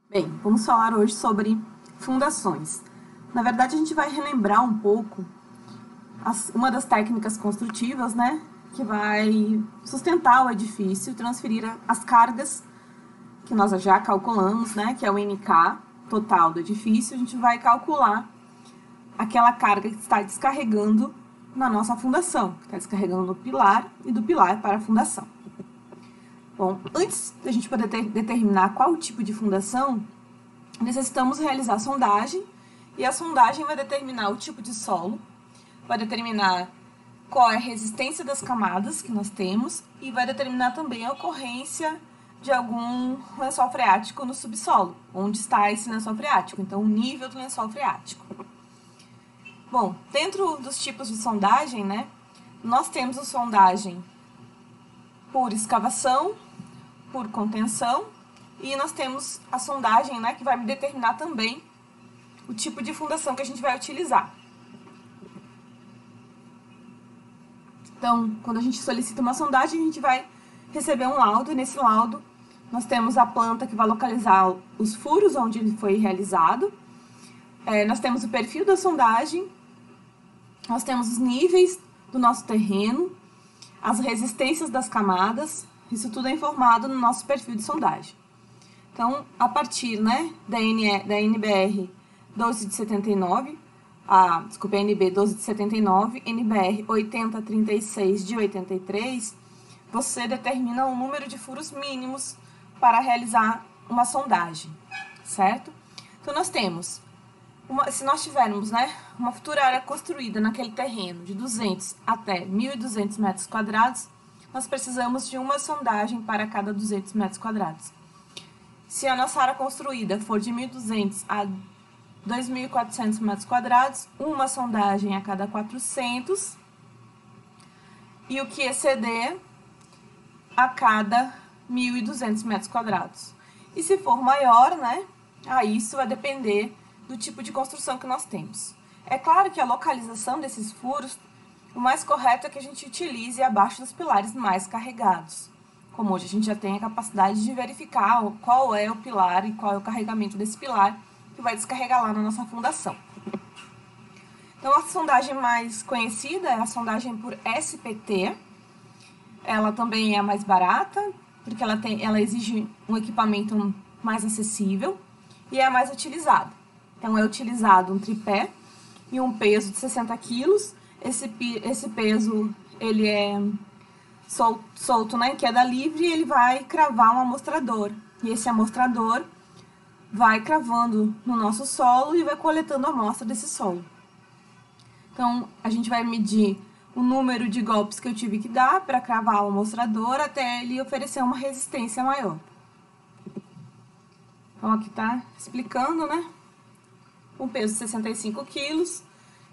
Bem, vamos falar hoje sobre fundações. Na verdade, a gente vai relembrar um pouco uma das técnicas construtivas, né, que vai sustentar o edifício, transferir as cargas que nós já calculamos, né, que é o NK total do edifício. A gente vai calcular aquela carga que está descarregando na nossa fundação, que está descarregando no pilar e do pilar para a fundação. Bom, antes da gente poder determinar qual tipo de fundação, necessitamos realizar a sondagem, e a sondagem vai determinar o tipo de solo, vai determinar qual é a resistência das camadas que nós temos e vai determinar também a ocorrência de algum lençol freático no subsolo, onde está esse lençol freático, então o nível do lençol freático. Bom, dentro dos tipos de sondagem, né, nós temos a sondagem por escavação, por contenção, e nós temos a sondagem, né, que vai me determinar também o tipo de fundação que a gente vai utilizar. Então, quando a gente solicita uma sondagem, a gente vai receber um laudo, e nesse laudo nós temos a planta que vai localizar os furos onde ele foi realizado, nós temos o perfil da sondagem, nós temos os níveis do nosso terreno, as resistências das camadas, isso tudo é informado no nosso perfil de sondagem. Então, a partir, né, da NBR 12 de 79, NB 12 de 79, NBR 8036 de 83, você determina o número de furos mínimos para realizar uma sondagem, certo? Então, nós temos, se nós tivermos, né, uma futura área construída naquele terreno de 200 até 1.200 metros quadrados, nós precisamos de uma sondagem para cada 200 metros quadrados. Se a nossa área construída for de 1.200 a 2.400 metros quadrados, uma sondagem a cada 400, e o que exceder a cada 1.200 metros quadrados. E se for maior, né, aí isso vai depender do tipo de construção que nós temos. É claro que a localização desses furos, o mais correto é que a gente utilize abaixo dos pilares mais carregados. Como hoje a gente já tem a capacidade de verificar qual é o pilar e qual é o carregamento desse pilar que vai descarregar lá na nossa fundação. Então, a sondagem mais conhecida é a sondagem por SPT. Ela também é a mais barata, porque ela exige um equipamento mais acessível e é a mais utilizada. Então, é utilizado um tripé e um peso de 60 quilos. Esse peso, ele é solto na queda livre, e ele vai cravar um amostrador. E esse amostrador vai cravando no nosso solo e vai coletando a amostra desse solo. Então, a gente vai medir o número de golpes que eu tive que dar para cravar o amostrador até ele oferecer uma resistência maior. Então, aqui está explicando, né? Um peso de 65 quilos,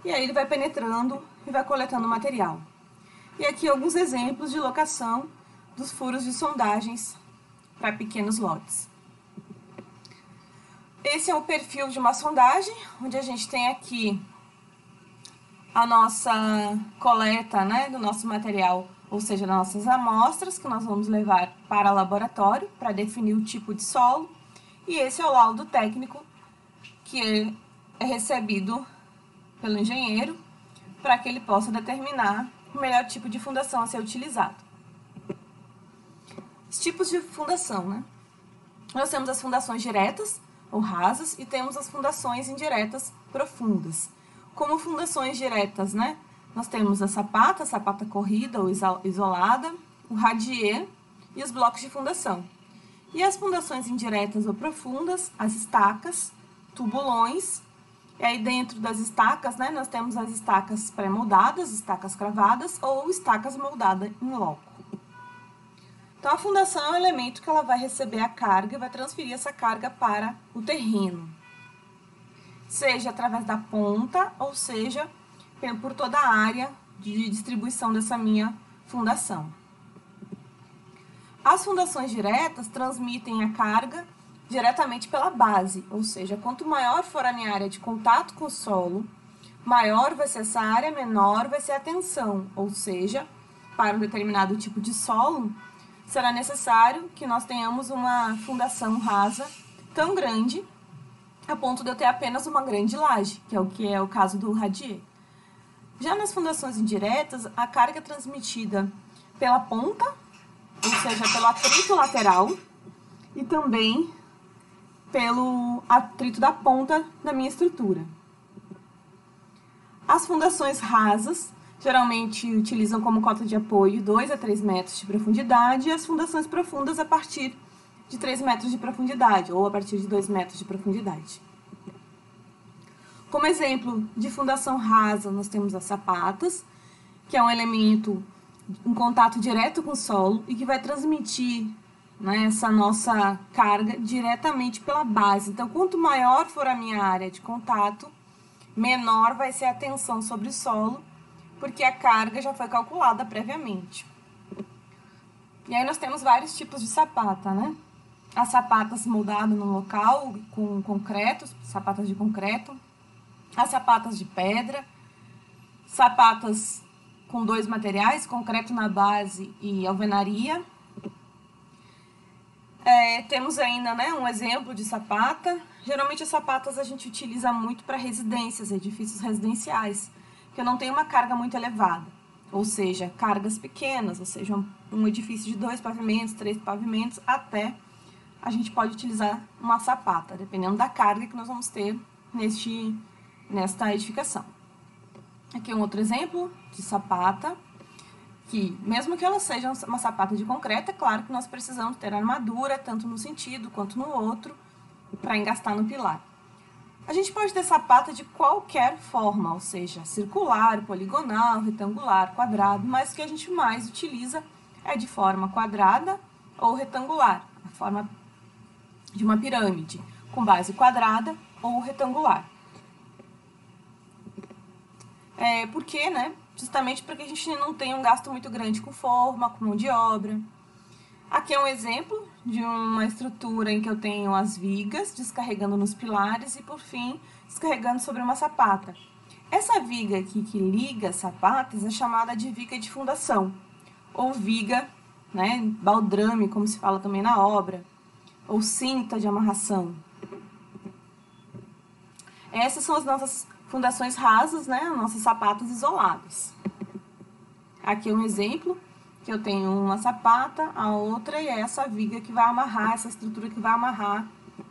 e aí ele vai penetrando e vai coletando o material. E aqui alguns exemplos de locação dos furos de sondagens para pequenos lotes. Esse é o perfil de uma sondagem, onde a gente tem aqui a nossa coleta, né, do nosso material, ou seja, das nossas amostras, que nós vamos levar para o laboratório para definir o tipo de solo. E esse é o laudo técnico que é recebido pelo engenheiro para que ele possa determinar o melhor tipo de fundação a ser utilizado. Os tipos de fundação, né? Nós temos as fundações diretas ou rasas e temos as fundações indiretas profundas. Como fundações diretas, né? Nós temos a sapata corrida ou isolada, o radier e os blocos de fundação. E as fundações indiretas ou profundas, as estacas, tubulões. E aí, dentro das estacas, né, nós temos as estacas pré-moldadas, estacas cravadas ou estacas moldadas em loco. Então, a fundação é um elemento que ela vai receber a carga e vai transferir essa carga para o terreno, seja através da ponta ou seja por toda a área de distribuição dessa minha fundação. As fundações diretas transmitem a carga diretamente pela base, ou seja, quanto maior for a minha área de contato com o solo, maior vai ser essa área, menor vai ser a tensão, ou seja, para um determinado tipo de solo, será necessário que nós tenhamos uma fundação rasa tão grande a ponto de eu ter apenas uma grande laje, que é o caso do radier. Já nas fundações indiretas, a carga é transmitida pela ponta, ou seja, pelo atrito lateral, e também pelo atrito da ponta da minha estrutura. As fundações rasas geralmente utilizam como cota de apoio 2 a 3 metros de profundidade e as fundações profundas a partir de 3 metros de profundidade ou a partir de 2 metros de profundidade. Como exemplo de fundação rasa, nós temos as sapatas, que é um elemento em contato direto com o solo e que vai transmitir, né, essa nossa carga diretamente pela base. Então, quanto maior for a minha área de contato, menor vai ser a tensão sobre o solo, porque a carga já foi calculada previamente. E aí nós temos vários tipos de sapata, né? As sapatas moldadas no local com concreto, sapatas de concreto, as sapatas de pedra, sapatas com 2 materiais, concreto na base e alvenaria. Temos ainda, né, um exemplo de sapata. Geralmente as sapatas a gente utiliza muito para residências, edifícios residenciais, que não tem uma carga muito elevada, ou seja, cargas pequenas, ou seja, um edifício de 2 pavimentos, 3 pavimentos, até a gente pode utilizar uma sapata, dependendo da carga que nós vamos ter nesta edificação. Aqui um outro exemplo de sapata, que mesmo que ela seja uma sapata de concreto, é claro que nós precisamos ter armadura, tanto no sentido quanto no outro, para engastar no pilar. A gente pode ter sapata de qualquer forma, ou seja, circular, poligonal, retangular, quadrado, mas o que a gente mais utiliza é de forma quadrada ou retangular, a forma de uma pirâmide, com base quadrada ou retangular. Por quê, né? Justamente porque a gente não tem um gasto muito grande com forma, com mão de obra. Aqui é um exemplo de uma estrutura em que eu tenho as vigas descarregando nos pilares e, por fim, descarregando sobre uma sapata. Essa viga aqui que liga as sapatas é chamada de viga de fundação, ou viga, né, baldrame, como se fala também na obra, ou cinta de amarração. Essas são as nossas fundações rasas, né, nossas sapatas isoladas. Aqui é um exemplo, que eu tenho uma sapata, a outra é essa viga que vai amarrar, essa estrutura que vai amarrar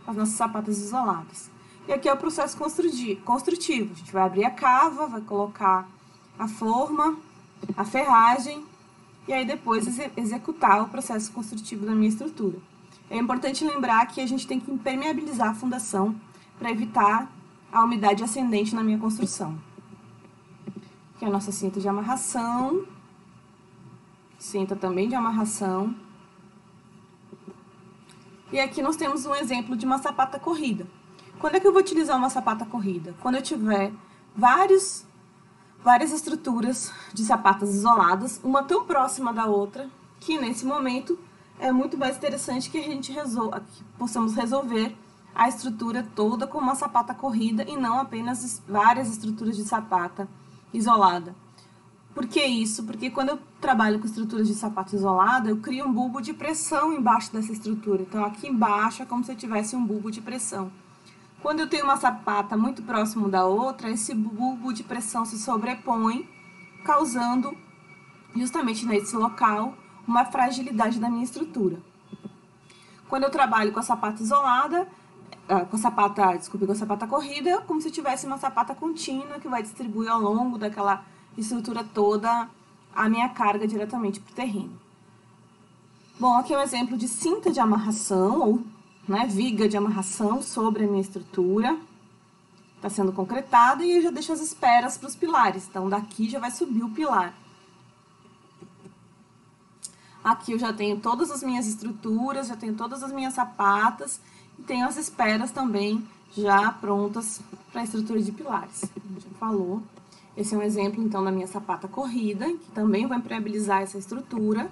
as nossas sapatas isoladas. E aqui é o processo construtivo. A gente vai abrir a cava, vai colocar a forma, a ferragem, e aí depois executar o processo construtivo da minha estrutura. É importante lembrar que a gente tem que impermeabilizar a fundação para evitar a umidade ascendente na minha construção. Aqui é a nossa cinta de amarração, cinta também de amarração. E aqui nós temos um exemplo de uma sapata corrida. Quando é que eu vou utilizar uma sapata corrida? Quando eu tiver várias estruturas de sapatas isoladas, uma tão próxima da outra, que nesse momento é muito mais interessante que a gente possamos resolver a estrutura toda com uma sapata corrida e não apenas várias estruturas de sapata isolada. Por que isso? Porque quando eu trabalho com estruturas de sapato isolada, eu crio um bulbo de pressão embaixo dessa estrutura. Então, aqui embaixo é como se eu tivesse um bulbo de pressão. Quando eu tenho uma sapata muito próximo da outra, esse bulbo de pressão se sobrepõe, causando, justamente nesse local, uma fragilidade da minha estrutura. Quando eu trabalho com a sapata isolada, com a sapata corrida, é como se eu tivesse uma sapata contínua que vai distribuir ao longo daquela estrutura toda a minha carga diretamente para o terreno. Bom, aqui é um exemplo de cinta de amarração, ou viga de amarração sobre a minha estrutura. Está sendo concretada e eu já deixo as esperas para os pilares. Então, daqui já vai subir o pilar. Aqui eu já tenho todas as minhas estruturas, já tenho todas as minhas sapatas e tenho as esperas também já prontas para a estrutura de pilares. A gente já falou. Esse é um exemplo, então, da minha sapata corrida, que também vai impermeabilizar essa estrutura.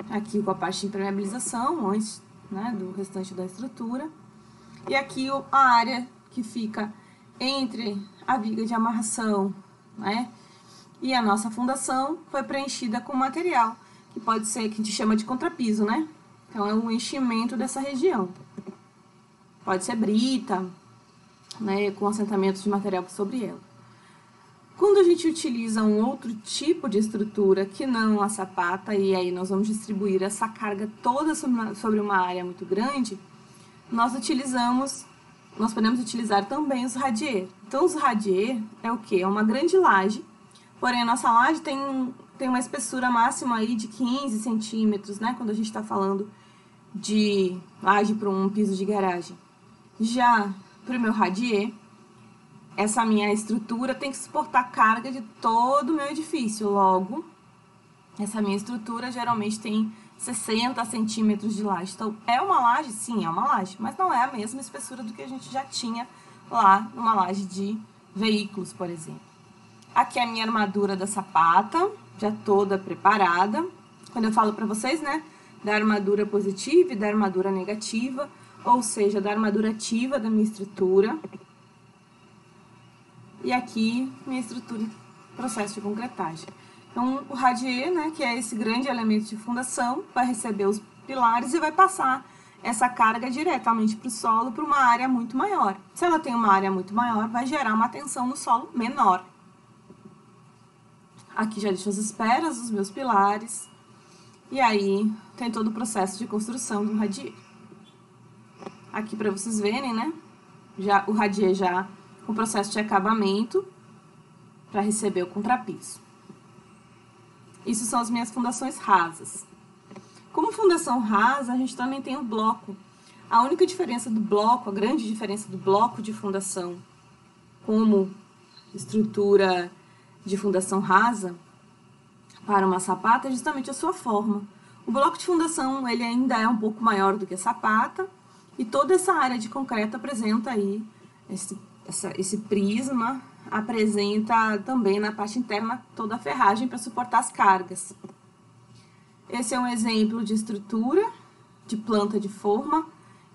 Aqui com a parte de impermeabilização, antes, do restante da estrutura. E aqui a área que fica entre a viga de amarração, e a nossa fundação foi preenchida com material, que pode ser, que a gente chama de contrapiso, Então, é um enchimento dessa região. Pode ser brita, né, com assentamentos de material sobre ela. Quando a gente utiliza um outro tipo de estrutura que não a sapata, e aí nós vamos distribuir essa carga toda sobre uma área muito grande, nós podemos utilizar também os radier. Então, os radier é o quê? É uma grande laje, porém a nossa laje tem uma espessura máxima aí de 15 centímetros, né? Quando a gente está falando de laje para um piso de garagem. Já para o meu radier, essa minha estrutura tem que suportar a carga de todo o meu edifício. Logo, essa minha estrutura geralmente tem 60 centímetros de laje. Então, é uma laje? Sim, é uma laje, mas não é a mesma espessura do que a gente já tinha lá numa laje de veículos, por exemplo. Aqui é a minha armadura da sapata, já toda preparada. Quando eu falo para vocês, né, da armadura positiva e da armadura negativa, ou seja, da armadura ativa da minha estrutura. E aqui, minha estrutura, processo de concretagem. Então, o radier, né, que é esse grande elemento de fundação, vai receber os pilares e vai passar essa carga diretamente para o solo, para uma área muito maior. Se ela tem uma área muito maior, vai gerar uma tensão no solo menor. Aqui já deixo as esperas, os meus pilares. E aí, tem todo o processo de construção do radier. Aqui para vocês verem, né, já, o radier já com o processo de acabamento para receber o contrapiso. Isso são as minhas fundações rasas. Como fundação rasa, a gente também tem o bloco. A única diferença do bloco, a grande diferença do bloco de fundação como estrutura de fundação rasa para uma sapata é justamente a sua forma. O bloco de fundação, ele ainda é um pouco maior do que a sapata, e toda essa área de concreto apresenta aí, esse prisma apresenta também na parte interna toda a ferragem para suportar as cargas. Esse é um exemplo de estrutura de planta de forma,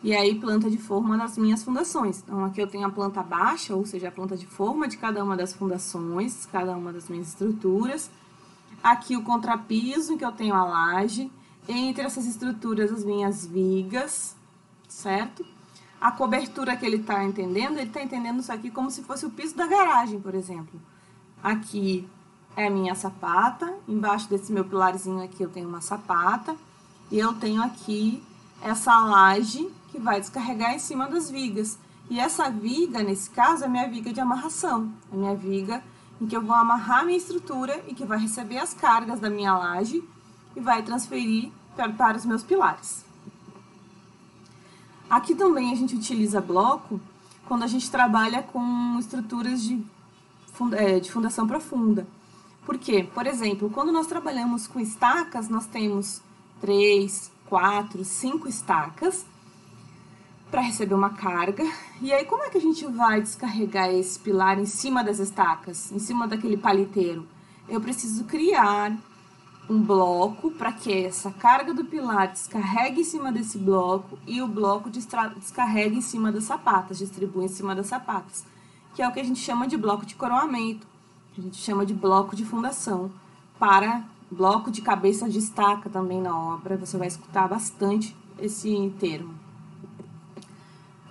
e aí planta de forma nas minhas fundações. Então, aqui eu tenho a planta baixa, ou seja, a planta de forma de cada uma das fundações, cada uma das minhas estruturas. Aqui o contrapiso, em que eu tenho a laje. Entre essas estruturas, as minhas vigas, certo? A cobertura que ele está entendendo isso aqui como se fosse o piso da garagem, por exemplo. Aqui é a minha sapata, embaixo desse meu pilarzinho aqui eu tenho uma sapata, e eu tenho aqui essa laje que vai descarregar em cima das vigas. E essa viga, nesse caso, é a minha viga de amarração, é a minha viga em que eu vou amarrar a minha estrutura e que vai receber as cargas da minha laje e vai transferir para os meus pilares. Aqui também a gente utiliza bloco quando a gente trabalha com estruturas de fundação profunda. Por quê? Por exemplo, quando nós trabalhamos com estacas, nós temos 3, 4, 5 estacas para receber uma carga. E aí, como é que a gente vai descarregar esse pilar em cima das estacas, em cima daquele paliteiro? Eu preciso criar um bloco para que essa carga do pilar descarregue em cima desse bloco e o bloco descarregue em cima das sapatas, distribui em cima das sapatas, que é o que a gente chama de bloco de coroamento, que a gente chama de bloco de fundação, para bloco de cabeça de estaca também na obra, você vai escutar bastante esse termo.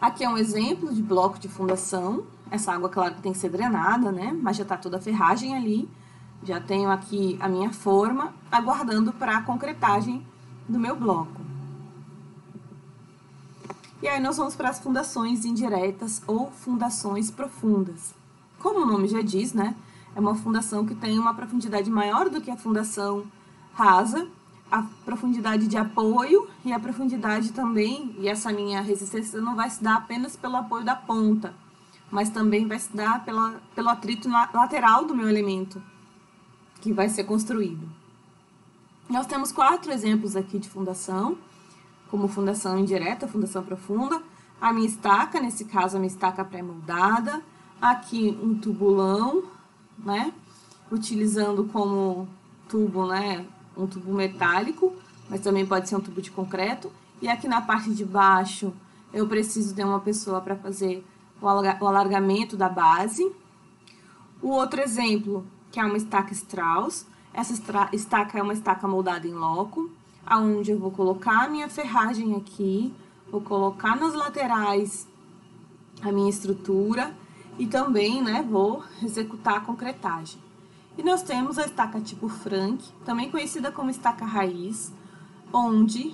Aqui é um exemplo de bloco de fundação, essa água, claro, que tem que ser drenada, né, mas já está toda a ferragem ali. Já tenho aqui a minha forma, aguardando para a concretagem do meu bloco. E aí nós vamos para as fundações indiretas ou fundações profundas. Como o nome já diz, né? É uma fundação que tem uma profundidade maior do que a fundação rasa, a profundidade de apoio e a profundidade também, e essa minha resistência não vai se dar apenas pelo apoio da ponta, mas também vai se dar pelo atrito lateral do meu elemento que vai ser construído. Nós temos 4 exemplos aqui de fundação, como fundação indireta, fundação profunda, a minha estaca, nesse caso a minha estaca pré-moldada, aqui um tubulão, né, utilizando como tubo, né, um tubo metálico, mas também pode ser um tubo de concreto, e aqui na parte de baixo eu preciso de uma pessoa para fazer o alargamento da base. O outro exemplo, que é uma estaca Strauss. Essa estaca é uma estaca moldada em loco. aonde eu vou colocar a minha ferragem aqui, vou colocar nas laterais a minha estrutura e também, né, vou executar a concretagem. E nós temos a estaca tipo Frank, também conhecida como estaca raiz, onde,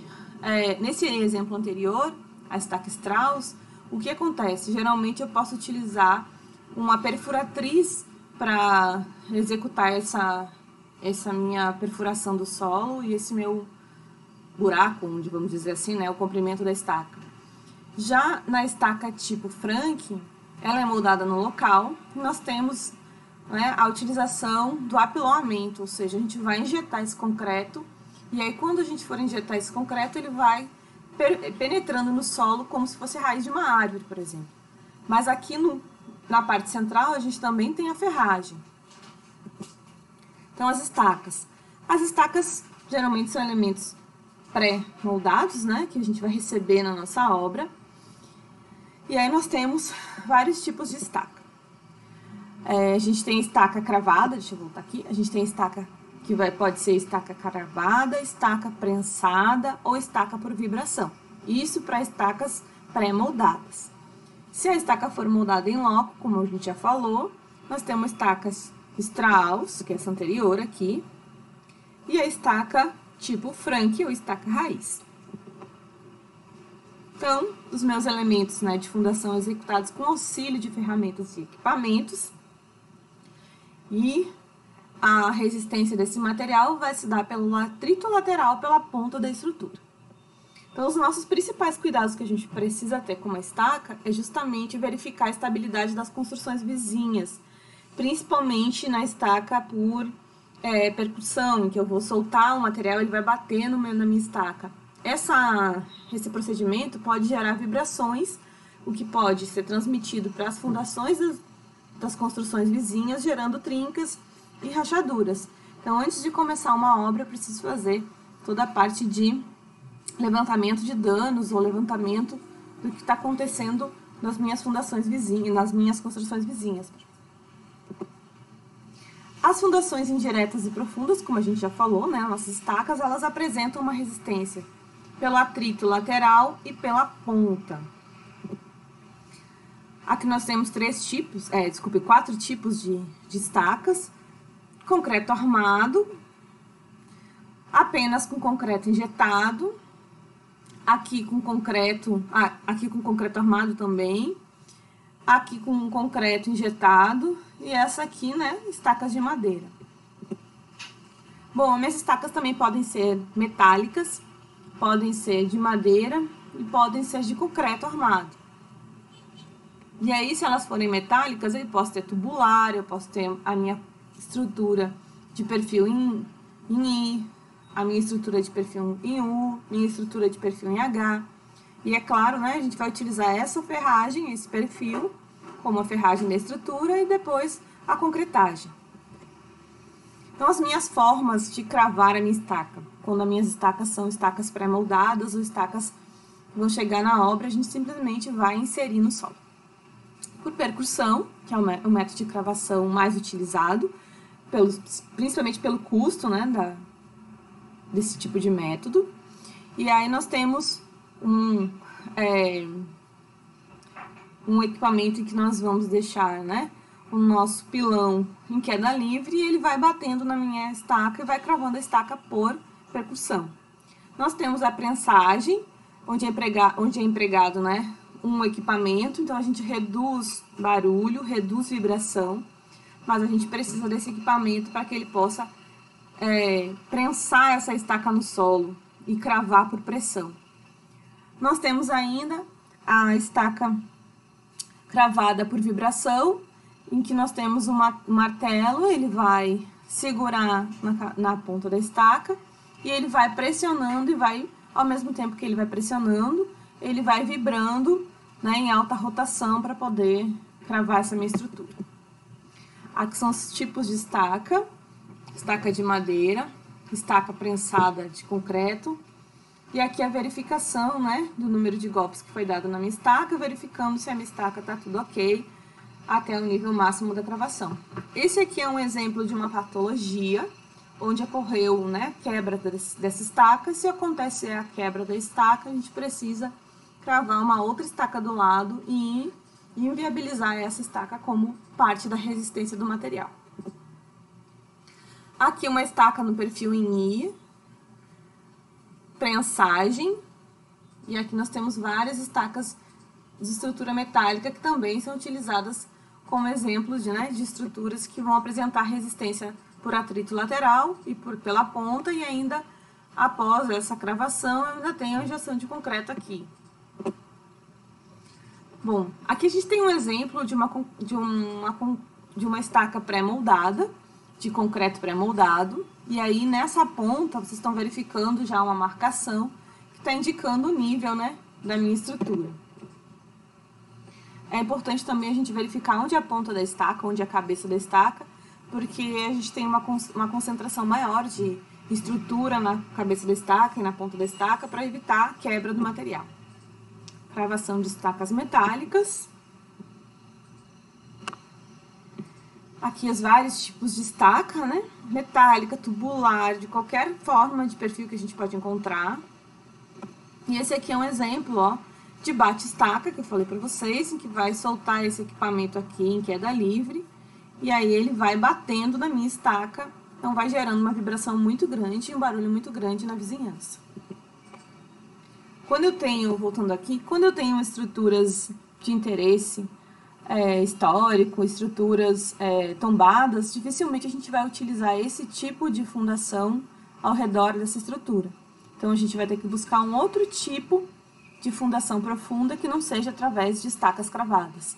nesse exemplo anterior, a estaca Strauss, o que acontece? Geralmente eu posso utilizar uma perfuratriz para executar essa minha perfuração do solo e esse meu buraco, onde vamos dizer assim, né, o comprimento da estaca. Já na estaca tipo Frank, ela é moldada no local, e nós temos, né, a utilização do apiloamento, ou seja, a gente vai injetar esse concreto, e aí quando a gente for injetar esse concreto, ele vai penetrando no solo como se fosse a raiz de uma árvore, por exemplo. Mas aqui na parte central, a gente também tem a ferragem. Então, as estacas. As estacas, geralmente, são elementos pré-moldados, né, que a gente vai receber na nossa obra. E aí nós temos vários tipos de estaca. A gente tem estaca cravada, deixa eu voltar aqui. A gente tem estaca que pode ser estaca cravada, estaca prensada ou estaca por vibração. Isso para estacas pré-moldadas. Se a estaca for moldada em loco, como a gente já falou, nós temos estacas Strauss, que é essa anterior aqui, e a estaca tipo Frank ou estaca raiz. Então, os meus elementos, né, de fundação executados com auxílio de ferramentas e equipamentos. E a resistência desse material vai se dar pelo atrito lateral pela ponta da estrutura. Então, os nossos principais cuidados que a gente precisa ter com uma estaca é justamente verificar a estabilidade das construções vizinhas, principalmente na estaca por percussão, em que eu vou soltar o material e ele vai bater na minha estaca. Esse procedimento pode gerar vibrações, o que pode ser transmitido para as fundações das construções vizinhas, gerando trincas e rachaduras. Então, antes de começar uma obra, eu preciso fazer toda a parte de levantamento de danos ou levantamento do que está acontecendo nas minhas fundações vizinhas, nas minhas construções vizinhas. As fundações indiretas e profundas, como a gente já falou, né, nossas estacas, elas apresentam uma resistência pelo atrito lateral e pela ponta. Aqui nós temos quatro tipos de estacas. Concreto armado, apenas com concreto injetado, aqui com concreto armado também, aqui com concreto injetado e essa aqui, né, estacas de madeira. Bom, minhas estacas também podem ser metálicas, podem ser de madeira e podem ser de concreto armado. E aí, se elas forem metálicas, eu posso ter tubular, eu posso ter a minha estrutura de perfil em I, a minha estrutura de perfil em U, minha estrutura de perfil em H. E é claro, né, a gente vai utilizar essa ferragem, esse perfil, como a ferragem da estrutura e depois a concretagem. Então, as minhas formas de cravar a minha estaca, quando as minhas estacas são estacas pré-moldadas ou estacas que vão chegar na obra, a gente simplesmente vai inserir no solo. Por percussão, que é o método de cravação mais utilizado, principalmente pelo custo, né, desse tipo de método. E aí nós temos um equipamento em que nós vamos deixar, né, o nosso pilão em queda livre e ele vai batendo na minha estaca e vai cravando a estaca por percussão. Nós temos a prensagem, onde é empregado, né, um equipamento, então a gente reduz barulho, reduz vibração, mas a gente precisa desse equipamento para que ele possa prensar essa estaca no solo e cravar por pressão. Nós temos ainda a estaca cravada por vibração, em que nós temos um martelo, ele vai segurar na ponta da estaca e ele vai pressionando e vai, ao mesmo tempo que ele vai pressionando, ele vai vibrando, né, em alta rotação para poder cravar essa minha estrutura. Aqui são os tipos de estaca: estaca de madeira, estaca prensada de concreto, e aqui a verificação, né, do número de golpes que foi dado na minha estaca, verificando se a minha estaca está tudo ok, até o nível máximo da travação. Esse aqui é um exemplo de uma patologia, onde ocorreu, né, quebra dessa estaca. Se acontece a quebra da estaca, a gente precisa cravar uma outra estaca do lado e inviabilizar essa estaca como parte da resistência do material. Aqui uma estaca no perfil em I, prensagem, e aqui nós temos várias estacas de estrutura metálica que também são utilizadas como exemplos de estruturas que vão apresentar resistência por atrito lateral e pela ponta, e ainda após essa cravação eu ainda tenho a injeção de concreto aqui. Bom, aqui a gente tem um exemplo de uma estaca pré-moldada, de concreto pré-moldado, e aí nessa ponta vocês estão verificando já uma marcação que está indicando o nível, né, da minha estrutura. É importante também a gente verificar onde é a ponta da estaca, onde é a cabeça da estaca, porque a gente tem uma concentração maior de estrutura na cabeça da estaca e na ponta da estaca para evitar a quebra do material. Cravação de estacas metálicas. Aqui os vários tipos de estaca, né? Metálica, tubular, de qualquer forma de perfil que a gente pode encontrar. E esse aqui é um exemplo, ó, de bate-estaca, que eu falei para vocês, em que vai soltar esse equipamento aqui em queda livre, e aí ele vai batendo na minha estaca, então vai gerando uma vibração muito grande e um barulho muito grande na vizinhança. Quando eu tenho, voltando aqui, quando eu tenho estruturas de interesse histórico, estruturas tombadas, dificilmente a gente vai utilizar esse tipo de fundação ao redor dessa estrutura. Então a gente vai ter que buscar um outro tipo de fundação profunda que não seja através de estacas cravadas.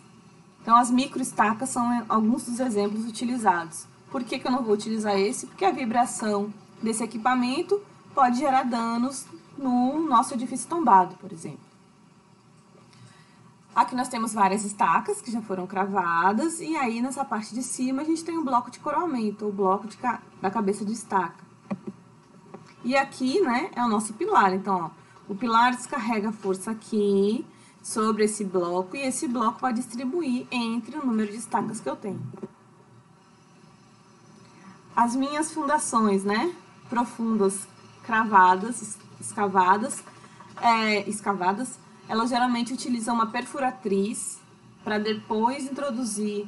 Então, as microestacas são alguns dos exemplos utilizados. Por que eu não vou utilizar esse? Porque a vibração desse equipamento pode gerar danos no nosso edifício tombado, por exemplo. Aqui nós temos várias estacas que já foram cravadas, e aí nessa parte de cima a gente tem um bloco de coroamento, o bloco da cabeça de estaca. E aqui, né, é o nosso pilar. Então, ó, o pilar descarrega a força aqui sobre esse bloco, e esse bloco vai distribuir entre o número de estacas que eu tenho. As minhas fundações, né, profundas, cravadas, escavadas, elas geralmente utilizam uma perfuratriz para depois introduzir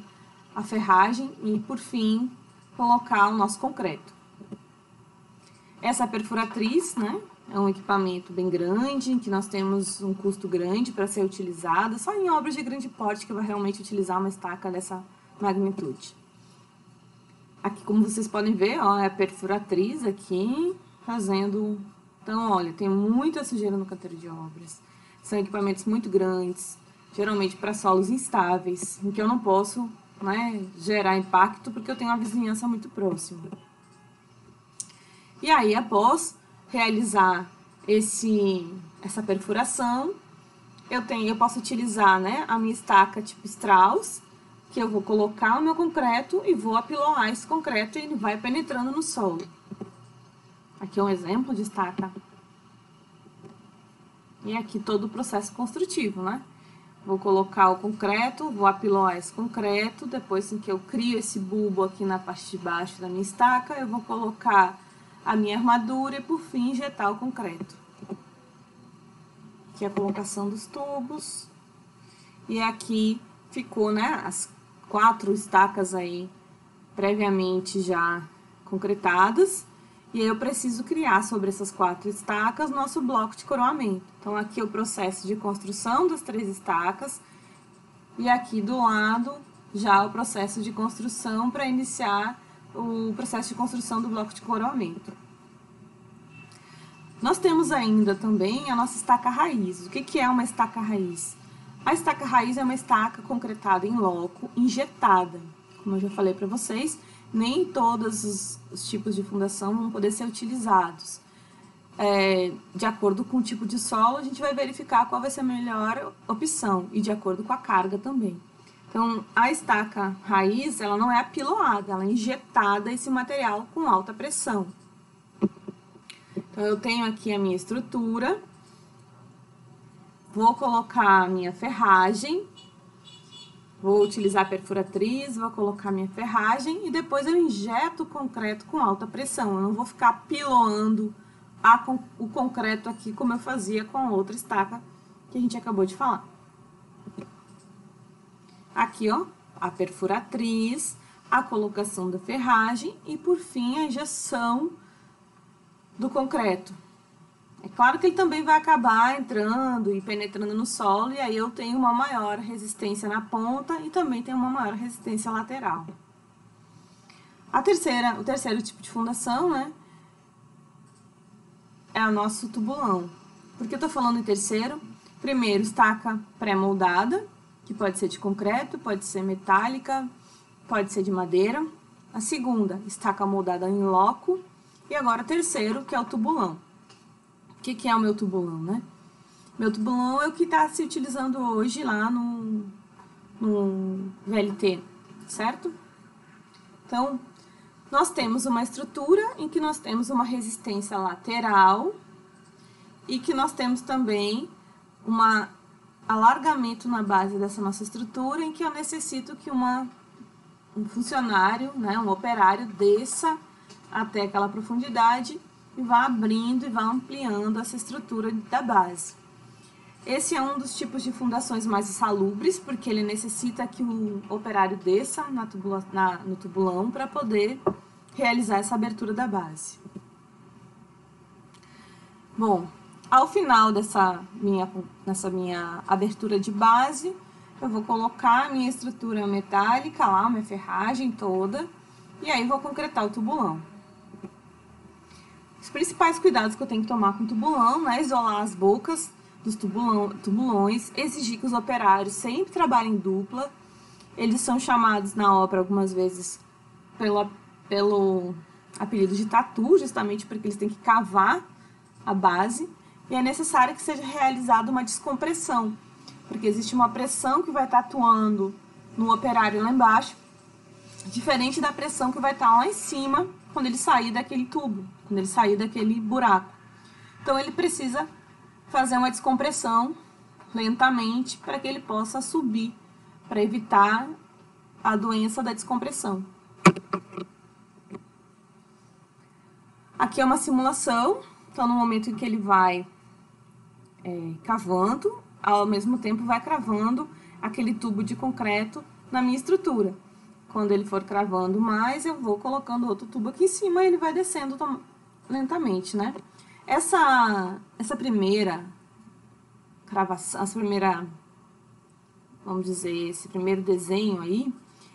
a ferragem e, por fim, colocar o nosso concreto. Essa perfuratriz, né, é um equipamento bem grande, em que nós temos um custo grande para ser utilizada, só em obras de grande porte que vai realmente utilizar uma estaca dessa magnitude. Aqui, como vocês podem ver, ó, é a perfuratriz aqui, fazendo... Então, olha, tem muita sujeira no canteiro de obras. São equipamentos muito grandes, geralmente para solos instáveis, em que eu não posso, né, gerar impacto porque eu tenho uma vizinhança muito próxima. E aí, após realizar essa perfuração, eu posso utilizar, né, a minha estaca tipo Strauss, que eu vou colocar o meu concreto e vou apiloar esse concreto e ele vai penetrando no solo. Aqui é um exemplo de estaca. E aqui todo o processo construtivo, né? Vou colocar o concreto, vou apiloar esse concreto, depois que eu crio esse bulbo aqui na parte de baixo da minha estaca, eu vou colocar a minha armadura e, por fim, injetar o concreto. Aqui a colocação dos tubos. E aqui ficou, né, as 4 estacas aí previamente já concretadas. E aí eu preciso criar sobre essas 4 estacas nosso bloco de coroamento. Então, aqui é o processo de construção das 3 estacas. E aqui do lado, já o processo de construção para iniciar o processo de construção do bloco de coroamento. Nós temos ainda também a nossa estaca raiz. O que é uma estaca raiz? A estaca raiz é uma estaca concretada em loco, injetada. Como eu já falei para vocês, nem todos os tipos de fundação vão poder ser utilizados. De acordo com o tipo de solo, a gente vai verificar qual vai ser a melhor opção, e de acordo com a carga também. Então, a estaca raiz, ela não é apiloada, ela é injetada esse material com alta pressão. Então, eu tenho aqui a minha estrutura, vou colocar a minha ferragem, Vou utilizar a perfuratriz, vou colocar minha ferragem e depois eu injeto o concreto com alta pressão. Eu não vou ficar piloando o concreto aqui como eu fazia com a outra estaca que a gente acabou de falar. Aqui, ó, a perfuratriz, a colocação da ferragem e, por fim, a injeção do concreto. É claro que ele também vai acabar entrando e penetrando no solo, e aí eu tenho uma maior resistência na ponta e também tenho uma maior resistência lateral. O terceiro tipo de fundação, né, é o nosso tubulão. Por que eu tô falando em terceiro? Primeiro, estaca pré-moldada, que pode ser de concreto, pode ser metálica, pode ser de madeira. A segunda, estaca moldada em loco. E agora, terceiro, que é o tubulão. O que é o meu tubulão, né? Meu tubulão é o que está se utilizando hoje lá no VLT, certo? Então, nós temos uma estrutura em que nós temos uma resistência lateral e que nós temos também um alargamento na base dessa nossa estrutura em que eu necessito que um funcionário, né, um operário, desça até aquela profundidade e vá abrindo e vá ampliando essa estrutura da base. Esse é um dos tipos de fundações mais insalubres, porque ele necessita que o operário desça no tubulão para poder realizar essa abertura da base. Bom, ao final dessa minha abertura de base, eu vou colocar a minha estrutura metálica lá, minha ferragem toda, e aí vou concretar o tubulão. Os principais cuidados que eu tenho que tomar com o tubulão, né? Isolar as bocas dos tubulões, exigir que os operários sempre trabalhem em dupla. Eles são chamados na obra algumas vezes pelo apelido de tatu, justamente porque eles têm que cavar a base. E é necessário que seja realizada uma descompressão, porque existe uma pressão que vai estar atuando no operário lá embaixo, diferente da pressão que vai estar lá em cima quando ele sair daquele tubo, quando ele sair daquele buraco. Então, ele precisa fazer uma descompressão lentamente para que ele possa subir, para evitar a doença da descompressão. Aqui é uma simulação, então no momento em que ele vai cavando, ao mesmo tempo vai cravando aquele tubo de concreto na minha estrutura. Quando ele for cravando mais, eu vou colocando outro tubo aqui em cima e ele vai descendo lentamente, né? Essa primeira cravação, vamos dizer, esse primeiro desenho aí,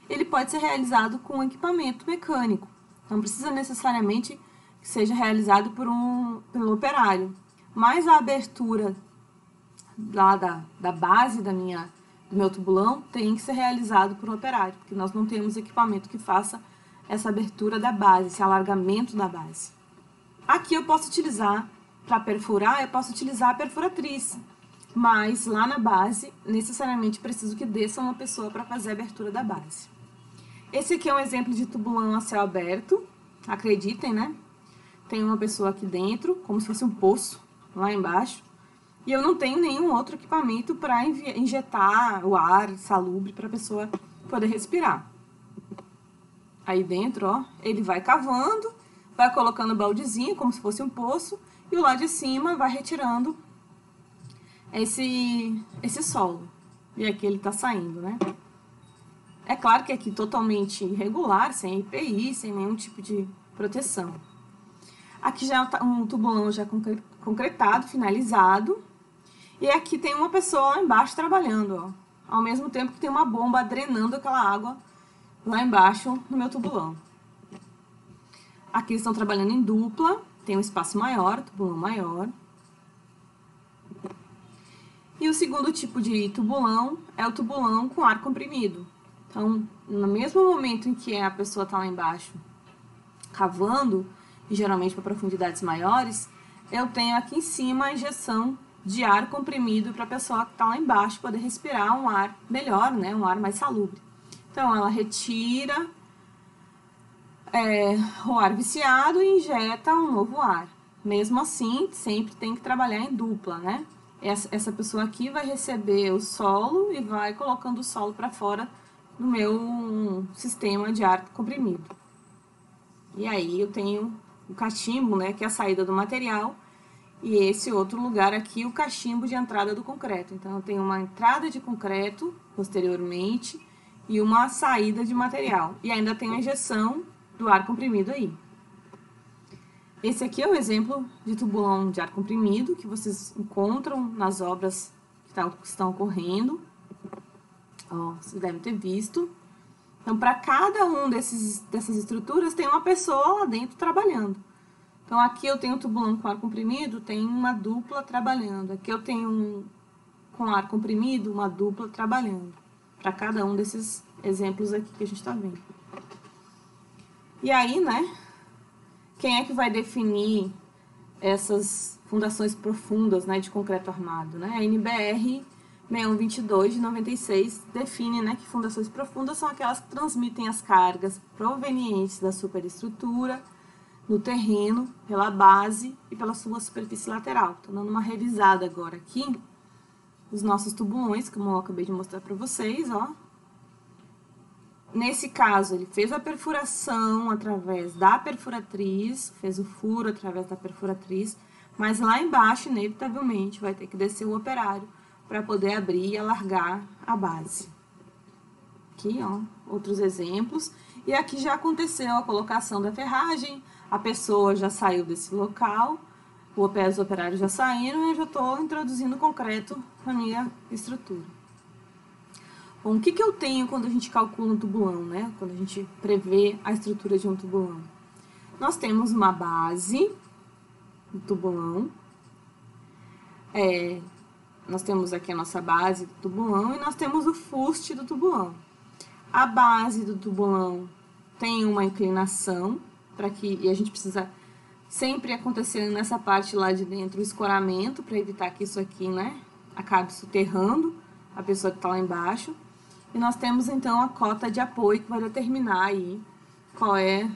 ele pode ser realizado com equipamento mecânico. Não precisa necessariamente que seja realizado pelo operário. Mas a abertura lá da base do meu tubulão tem que ser realizado por um operário, porque nós não temos equipamento que faça essa abertura da base, esse alargamento da base. Aqui eu posso utilizar, para perfurar, eu posso utilizar a perfuratriz, mas lá na base, necessariamente preciso que desça uma pessoa para fazer a abertura da base. Esse aqui é um exemplo de tubulão a céu aberto, acreditem, né? Tem uma pessoa aqui dentro, como se fosse um poço lá embaixo, e eu não tenho nenhum outro equipamento para injetar o ar salubre para a pessoa poder respirar. Aí dentro, ó, ele vai cavando, vai colocando o baldezinho, como se fosse um poço, e o lado de cima vai retirando esse solo. E aqui ele tá saindo, né? É claro que aqui totalmente irregular, sem EPI, sem nenhum tipo de proteção. Aqui já tá um tubulão já concretado, finalizado. E aqui tem uma pessoa lá embaixo trabalhando, ó. Ao mesmo tempo que tem uma bomba drenando aquela água lá embaixo no meu tubulão. Aqui eles estão trabalhando em dupla, tem um espaço maior, tubulão maior. E o segundo tipo de tubulão é o tubulão com ar comprimido. Então, no mesmo momento em que a pessoa está lá embaixo cavando, e geralmente para profundidades maiores, eu tenho aqui em cima a injeção de ar comprimido para a pessoa que está lá embaixo poder respirar um ar melhor, né? Um ar mais salubre. Então, ela retira o ar viciado e injeta um novo ar. Mesmo assim, sempre tem que trabalhar em dupla, né? essa pessoa aqui vai receber o solo e vai colocando o solo para fora no meu sistema de ar comprimido. E aí eu tenho o cachimbo, né, que é a saída do material, e esse outro lugar aqui, o cachimbo de entrada do concreto. Então, eu tenho uma entrada de concreto posteriormente e uma saída de material. E ainda tem a injeção do ar comprimido aí. Esse aqui é o exemplo de tubulão de ar comprimido que vocês encontram nas obras que estão ocorrendo. Ó, vocês devem ter visto. Então, para cada um dessas estruturas, tem uma pessoa lá dentro trabalhando. Então, aqui eu tenho um tubulão com ar comprimido, tem uma dupla trabalhando. Aqui eu tenho um com ar comprimido, uma dupla trabalhando. Para cada um desses exemplos aqui que a gente está vendo. E aí, né, quem é que vai definir essas fundações profundas, né, de concreto armado, né? A NBR 6122 de 96 define, né, que fundações profundas são aquelas que transmitem as cargas provenientes da superestrutura no terreno, pela base e pela sua superfície lateral. Estou dando uma revisada agora aqui os nossos tubulões, como eu acabei de mostrar para vocês, ó. Nesse caso, ele fez a perfuração através da perfuratriz, fez o furo através da perfuratriz, mas lá embaixo, inevitavelmente, vai ter que descer o operário para poder abrir e alargar a base. Aqui, ó, outros exemplos. E aqui já aconteceu a colocação da ferragem, a pessoa já saiu desse local, os operários já saíram e eu já estou introduzindo concreto na minha estrutura. Bom, o que eu tenho quando a gente calcula um tubulão, né? Quando a gente prevê a estrutura de um tubulão? Nós temos uma base do tubulão. Nós temos aqui a nossa base do tubulão e nós temos o fuste do tubulão. A base do tubulão tem uma inclinação, e a gente precisa sempre acontecer nessa parte lá de dentro o escoramento, para evitar que isso aqui, né, acabe soterrando a pessoa que está lá embaixo. E nós temos, então, a cota de apoio, que vai determinar aí qual é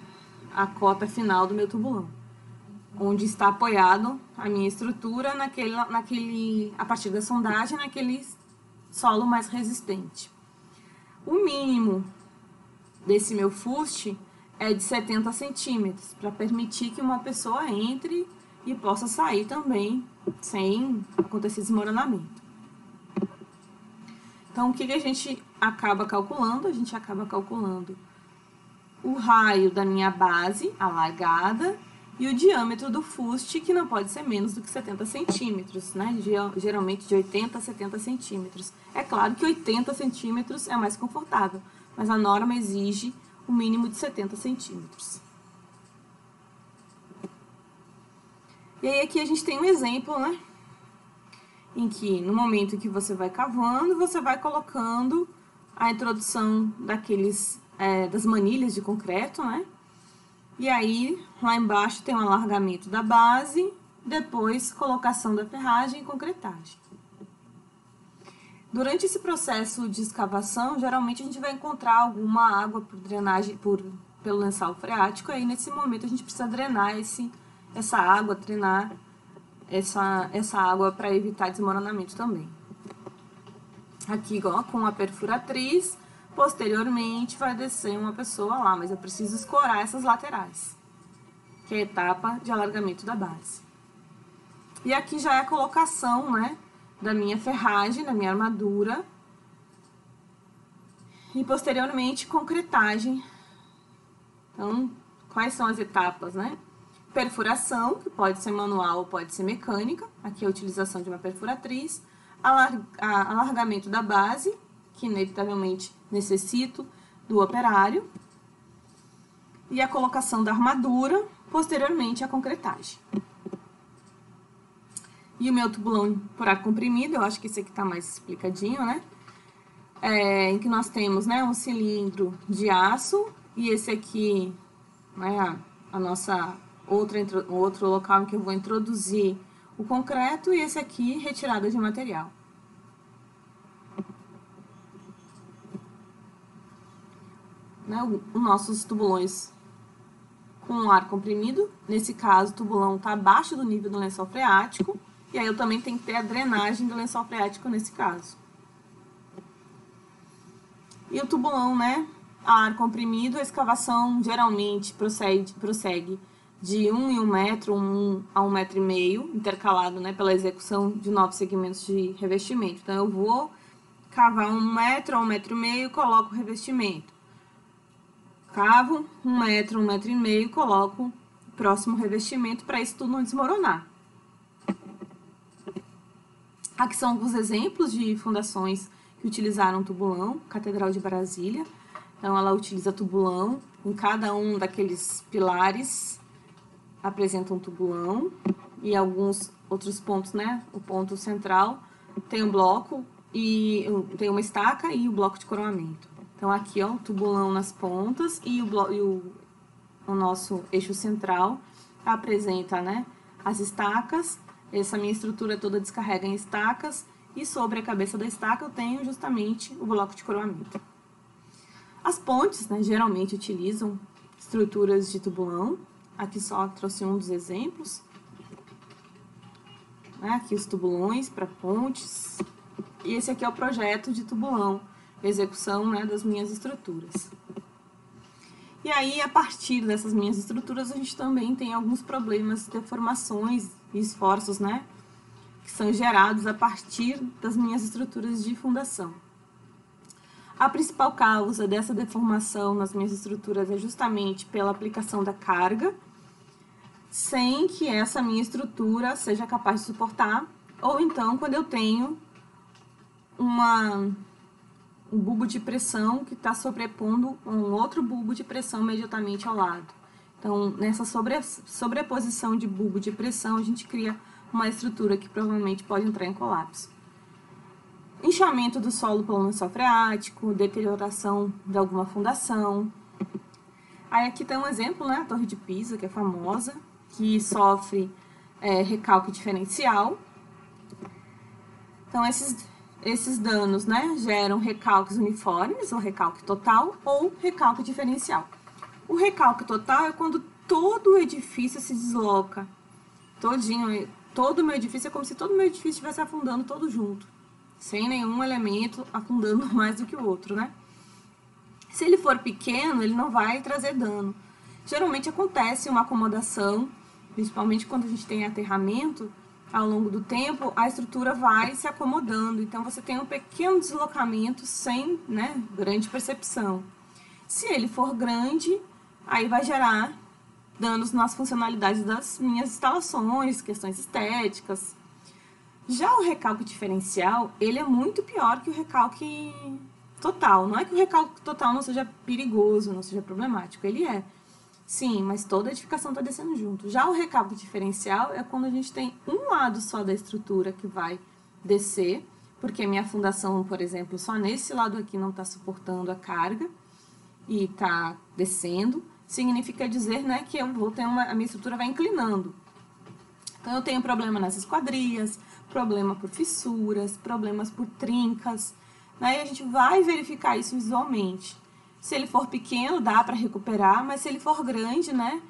a cota final do meu tubulão. Onde está apoiado a minha estrutura a partir da sondagem, naquele solo mais resistente. O mínimo desse meu fuste é de 70 centímetros, para permitir que uma pessoa entre e possa sair também, sem acontecer desmoronamento. Então, o que a gente acaba calculando? A gente acaba calculando o raio da minha base, a largada, e o diâmetro do fuste, que não pode ser menos do que 70 centímetros, né? Geralmente de 80 a 70 centímetros. É claro que 80 centímetros é mais confortável, mas a norma exige o mínimo de 70 centímetros. E aí aqui a gente tem um exemplo, né? Em que no momento que você vai cavando, você vai colocando a introdução das manilhas de concreto, né? E aí, lá embaixo tem o alargamento da base, depois colocação da ferragem e concretagem. Durante esse processo de escavação, geralmente a gente vai encontrar alguma água por drenagem pelo lençol freático, aí nesse momento a gente precisa drenar essa água, drenar essa água para evitar desmoronamento também. Aqui, ó, com a perfuratriz, posteriormente vai descer uma pessoa lá, mas eu preciso escorar essas laterais, que é a etapa de alargamento da base. E aqui já é a colocação, né, da minha ferragem, da minha armadura, e posteriormente concretagem. Então, quais são as etapas, né? Perfuração, que pode ser manual ou pode ser mecânica, aqui é a utilização de uma perfuratriz, alargamento da base, que inevitavelmente necessito do operário, e a colocação da armadura, posteriormente a concretagem. E o meu tubulão por ar comprimido, eu acho que esse aqui está mais explicadinho, né? Em que nós temos, né, um cilindro de aço, e esse aqui, né, outro local em que eu vou introduzir o concreto, e esse aqui, retirada de material. Né, os nossos tubulões com ar comprimido, nesse caso o tubulão está abaixo do nível do lençol freático, E aí eu também tenho que ter a drenagem do lençol freático nesse caso. E o tubulão, né? A ar comprimido, a escavação geralmente prossegue de 1 em 1 metro, 1 a 1,5 metros, intercalado, né, pela execução de novos segmentos de revestimento. Então, eu vou cavar 1 metro a 1,5 metros, coloco o revestimento. Cavo 1 metro, 1,5 metros, coloco o próximo revestimento para isso tudo não desmoronar. Aqui são alguns exemplos de fundações que utilizaram tubulão, Catedral de Brasília. Então, ela utiliza tubulão, em cada um daqueles pilares apresenta um tubulão e alguns outros pontos, né? O ponto central tem um bloco e tem uma estaca e o bloco de coroamento. Então, aqui, ó, o tubulão nas pontas e o nosso eixo central apresenta, né, as estacas. Essa minha estrutura toda descarrega em estacas e sobre a cabeça da estaca eu tenho justamente o bloco de coroamento. As pontes, né, geralmente utilizam estruturas de tubulão. Aqui só trouxe um dos exemplos. Aqui os tubulões para pontes. E esse aqui é o projeto de tubulão, execução, né, das minhas estruturas. E aí, a partir dessas minhas estruturas, a gente também tem alguns problemas, deformações e esforços, né, que são gerados a partir das minhas estruturas de fundação. A principal causa dessa deformação nas minhas estruturas é justamente pela aplicação da carga, sem que essa minha estrutura seja capaz de suportar, ou então quando eu tenho um bulbo de pressão que está sobrepondo um outro bulbo de pressão imediatamente ao lado. Então, nessa sobreposição de bulbo de pressão, a gente cria uma estrutura que provavelmente pode entrar em colapso. Inchamento do solo pelo lençol freático, deterioração de alguma fundação. Aí aqui tem um exemplo, né, a Torre de Pisa, que é famosa, que sofre recalque diferencial. Então, esses danos, né, geram recalques uniformes, ou recalque total, ou recalque diferencial. O recalque total é quando todo o edifício se desloca, todinho, todo o meu edifício é como se todo o meu edifício estivesse afundando todo junto, sem nenhum elemento afundando mais do que o outro, né? Se ele for pequeno, ele não vai trazer dano. Geralmente acontece uma acomodação, principalmente quando a gente tem aterramento, ao longo do tempo, a estrutura vai se acomodando. Então, você tem um pequeno deslocamento sem, né, grande percepção. Se ele for grande, aí vai gerar danos nas funcionalidades das minhas instalações, questões estéticas. Já o recalque diferencial, ele é muito pior que o recalque total. Não é que o recalque total não seja perigoso, não seja problemático, ele é. Sim, mas toda a edificação está descendo junto. Já o recalque diferencial é quando a gente tem um lado só da estrutura que vai descer, porque a minha fundação, por exemplo, só nesse lado aqui não está suportando a carga e está descendo. Significa dizer, né, que eu vou ter a minha estrutura vai inclinando. Então, eu tenho problema nas esquadrias, problema por fissuras, problemas por trincas, né, e a gente vai verificar isso visualmente. Se ele for pequeno, dá para recuperar, mas se ele for grande, né,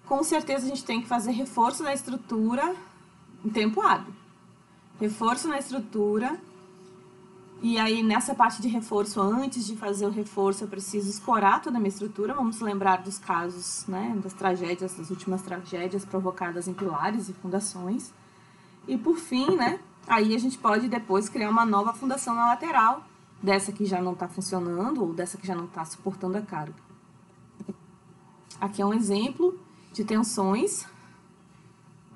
com certeza a gente tem que fazer reforço da estrutura em tempo hábil. Reforço na estrutura, e aí nessa parte de reforço, antes de fazer o reforço, eu preciso escorar toda a minha estrutura. Vamos lembrar dos casos, né, das tragédias, das últimas tragédias provocadas em pilares e fundações. E por fim, né, aí a gente pode depois criar uma nova fundação na lateral, dessa que já não está funcionando ou dessa que já não está suportando a carga. Aqui é um exemplo de tensões,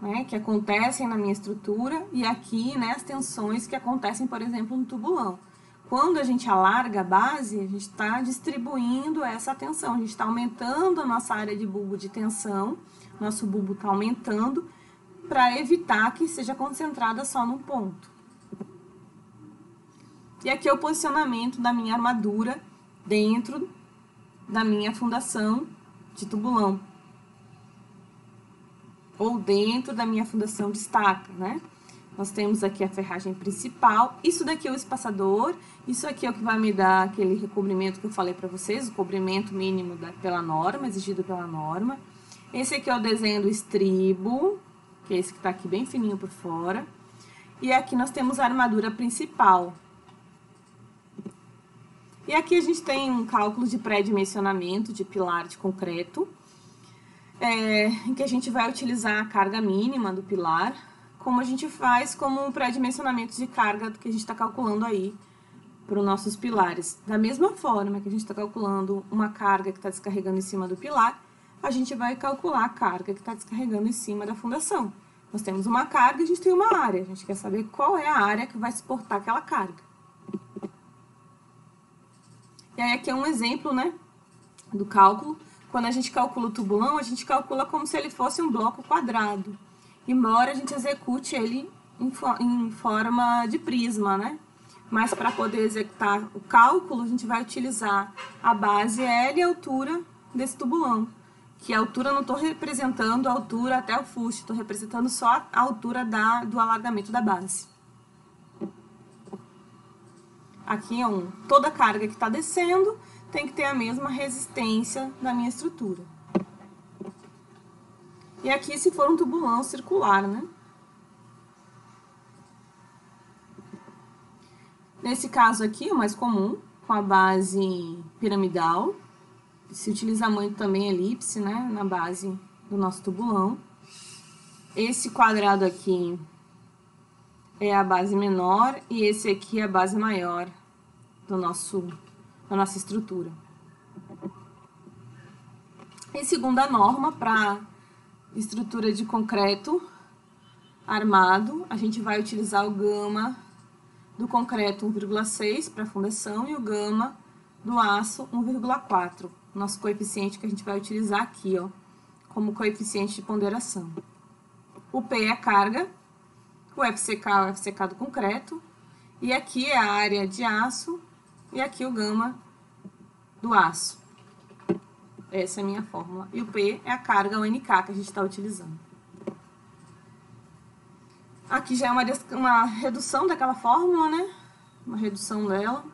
né, que acontecem na minha estrutura, e aqui, né, as tensões que acontecem, por exemplo, no tubulão. Quando a gente alarga a base, a gente está distribuindo essa tensão, a gente está aumentando a nossa área de bulbo de tensão, nosso bulbo está aumentando, para evitar que seja concentrada só num ponto. E aqui é o posicionamento da minha armadura dentro da minha fundação de tubulão. Ou dentro da minha fundação de estaca, né? Nós temos aqui a ferragem principal. Isso daqui é o espaçador. Isso aqui é o que vai me dar aquele recobrimento que eu falei para vocês, o cobrimento mínimo pela norma, exigido pela norma. Esse aqui é o desenho do estribo, que é esse que está aqui bem fininho por fora. E aqui nós temos a armadura principal. E aqui a gente tem um cálculo de pré-dimensionamento de pilar de concreto, em que a gente vai utilizar a carga mínima do pilar, como a gente faz como um pré-dimensionamento de carga que a gente está calculando aí para os nossos pilares. Da mesma forma que a gente está calculando uma carga que está descarregando em cima do pilar, a gente vai calcular a carga que está descarregando em cima da fundação. Nós temos uma carga e a gente tem uma área. A gente quer saber qual é a área que vai suportar aquela carga. E aí aqui é um exemplo, né, do cálculo. Quando a gente calcula o tubulão, a gente calcula como se ele fosse um bloco quadrado. Embora a gente execute ele em forma de prisma, né? Mas para poder executar o cálculo, a gente vai utilizar a base L e a altura desse tubulão. Que a altura eu não estou representando a altura até o fuste, estou representando só a altura do alargamento da base. Aqui toda a carga que está descendo tem que ter a mesma resistência da minha estrutura. E aqui se for um tubulão circular, né? Nesse caso aqui, o mais comum, com a base piramidal. Se utiliza muito também elipse, né? Na base do nosso tubulão. Esse quadrado aqui é a base menor e esse aqui é a base maior da nossa estrutura. Em segunda norma, para estrutura de concreto armado, a gente vai utilizar o gama do concreto 1,6 para fundação e o gama do aço 1,4. Nosso coeficiente que a gente vai utilizar aqui, ó, como coeficiente de ponderação. O P é a carga, o FCK é o FCK do concreto, e aqui é a área de aço, e aqui o gama do aço. Essa é a minha fórmula. E o P é a carga UNK que a gente está utilizando. Aqui já é uma redução daquela fórmula, né? Uma redução dela.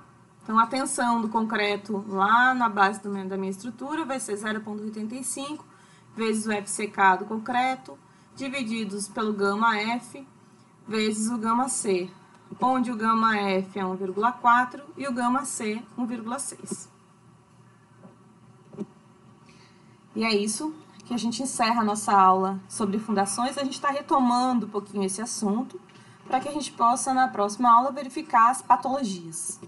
Então, a tensão do concreto lá na base da minha estrutura vai ser 0,85 vezes o FCK do concreto, divididos pelo gama F, vezes o gama C, onde o gama F é 1,4 e o gama C 1,6. E é isso que a gente encerra a nossa aula sobre fundações. A gente está retomando um pouquinho esse assunto, para que a gente possa, na próxima aula, verificar as patologias.